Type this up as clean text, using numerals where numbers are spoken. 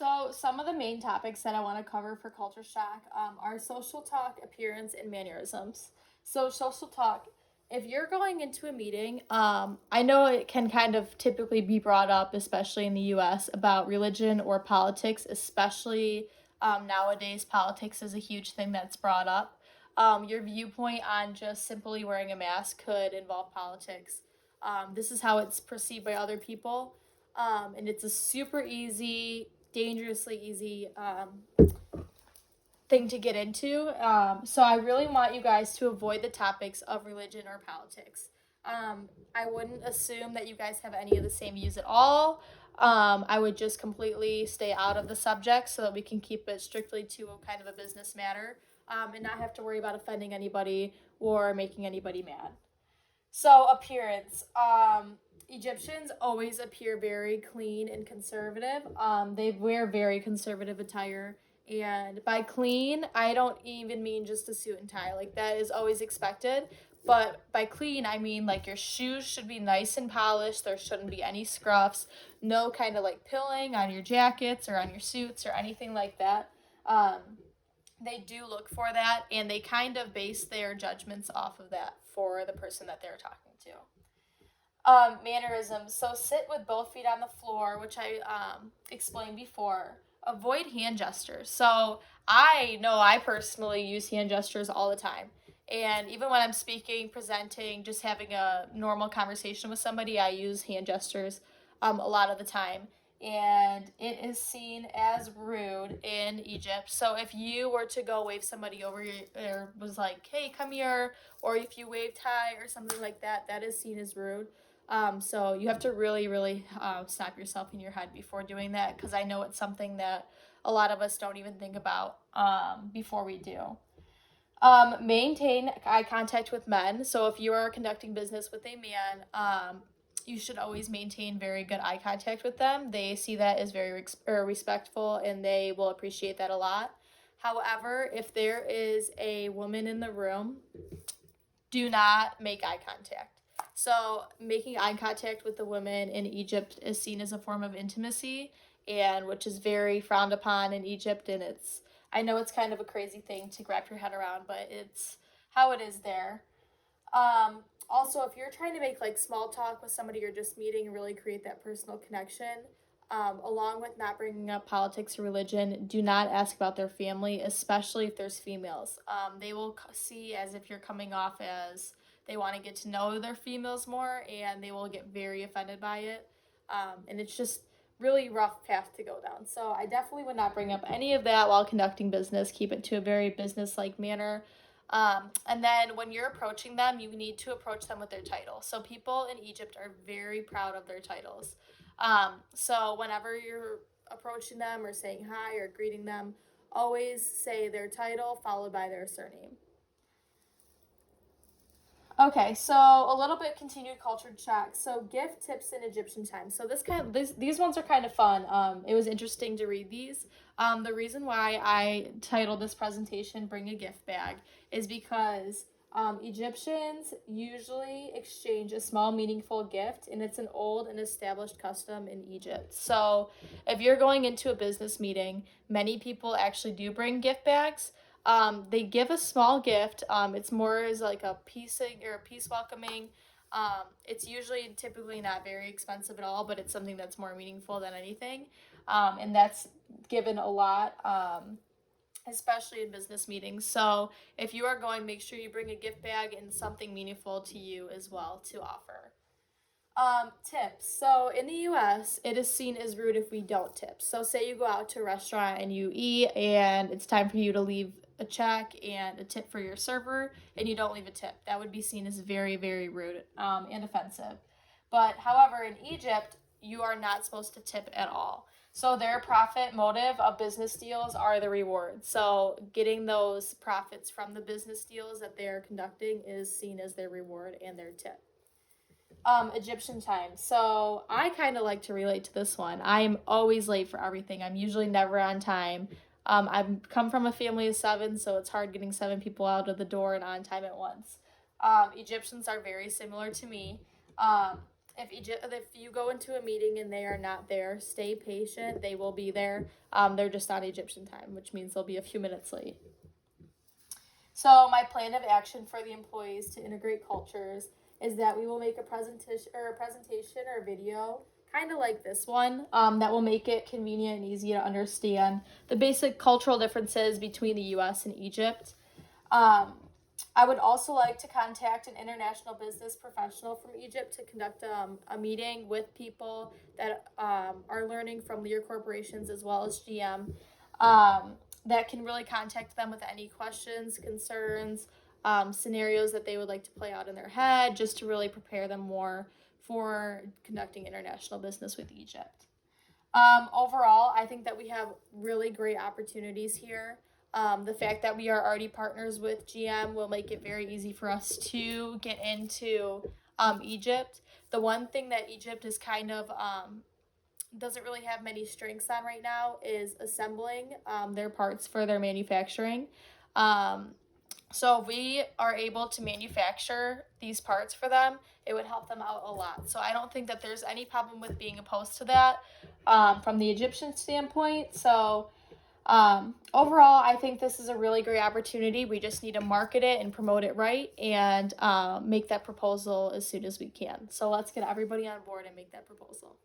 So, some of the main topics that I want to cover for culture shock are social talk, appearance, and mannerisms. So, social talk, if you're going into a meeting, I know it can kind of typically be brought up, especially in the US, about religion or politics, especially nowadays, politics is a huge thing that's brought up. Your viewpoint on just simply wearing a mask could involve politics. This is how it's perceived by other people, and it's a super easy, dangerously easy thing to get into. So I really want you guys to avoid the topics of religion or politics. I wouldn't assume that you guys have any of the same views at all. I would just completely stay out of the subject so that we can keep it strictly to a kind of a business matter, and not have to worry about offending anybody or making anybody mad. So, appearance. Egyptians always appear very clean and conservative. They wear very conservative attire. And by clean, I don't even mean just a suit and tie. Like, that is always expected. But by clean, I mean like your shoes should be nice and polished. There shouldn't be any scruffs. No kind of like pilling on your jackets or on your suits or anything like that. Um, they do look for that, and they kind of base their judgments off of that for the person that they're talking to. Mannerisms. So sit with both feet on the floor, which I explained before. Avoid hand gestures. So I know I personally use hand gestures all the time. And even when I'm speaking, presenting, just having a normal conversation with somebody, I use hand gestures a lot of the time. And it is seen as rude in Egypt. So if you were to go wave somebody over or was like, hey, come here, or if you waved hi or something like that, that is seen as rude. So you have to really, really stop yourself in your head before doing that, because I know it's something that a lot of us don't even think about before we do. Maintain eye contact with men. So if you are conducting business with a man, you should always maintain very good eye contact with them. They see that as very respectful, and they will appreciate that a lot. However, if there is a woman in the room, do not make eye contact. So, making eye contact with the women in Egypt is seen as a form of intimacy, and which is very frowned upon in Egypt. And I know it's kind of a crazy thing to wrap your head around, but it's how it is there. Also, if you're trying to make like small talk with somebody you're just meeting and really create that personal connection, along with not bringing up politics or religion, do not ask about their family, especially if there's females. They will see as if you're coming off as they want to get to know their females more, and they will get very offended by it. And it's just really rough path to go down. So I definitely would not bring up any of that while conducting business. Keep it to a very business-like manner. And then when you're approaching them, you need to approach them with their title. So people in Egypt are very proud of their titles. So whenever you're approaching them or saying hi or greeting them, always say their title followed by their surname. Okay, so a little bit continued culture check. So gift tips in Egyptian times. So these ones are kind of fun. It was interesting to read these. The reason why I titled this presentation "Bring a Gift Bag" is because Egyptians usually exchange a small, meaningful gift, and it's an old and established custom in Egypt. So if you're going into a business meeting, many people actually do bring gift bags. They give a small gift. It's more as like a piecing or a peace welcoming. It's usually typically not very expensive at all, but it's something that's more meaningful than anything. And that's given a lot, especially in business meetings. So if you are going, make sure you bring a gift bag and something meaningful to you as well to offer. Tips. So in the US, it is seen as rude if we don't tip. So say you go out to a restaurant and you eat, and it's time for you to leave a check and a tip for your server, and you don't leave a tip. That would be seen as very, very rude and offensive. But however, in Egypt, you are not supposed to tip at all. So their profit motive of business deals are the rewards. So getting those profits from the business deals that they are conducting is seen as their reward and their tip. Egyptian time. So I kind of like to relate to this one. I am always late for everything. I'm usually never on time. I've come from a family of seven, so it's hard getting seven people out of the door and on time at once. Egyptians are very similar to me. if you go into a meeting and they are not there, stay patient. They will be there. They're just on Egyptian time, which means they'll be a few minutes late. So my plan of action for the employees to integrate cultures is that we will make a presentation or a video, kind of like this one, that will make it convenient and easy to understand the basic cultural differences between the U.S. and Egypt. Um, I would also like to contact an international business professional from Egypt to conduct a meeting with people that are learning from Lear corporations as well as GM, that can really contact them with any questions, concerns, scenarios that they would like to play out in their head, just to really prepare them more for conducting international business with Egypt. Overall, I think that we have really great opportunities here. The fact that we are already partners with GM will make it very easy for us to get into Egypt. The one thing that Egypt is kind of doesn't really have many strengths on right now is assembling their parts for their manufacturing. Um, so if we are able to manufacture these parts for them, it would help them out a lot. So I don't think that there's any problem with being opposed to that from the Egyptian standpoint. So overall, I think this is a really great opportunity. We just need to market it and promote it right and make that proposal as soon as we can. So let's get everybody on board and make that proposal.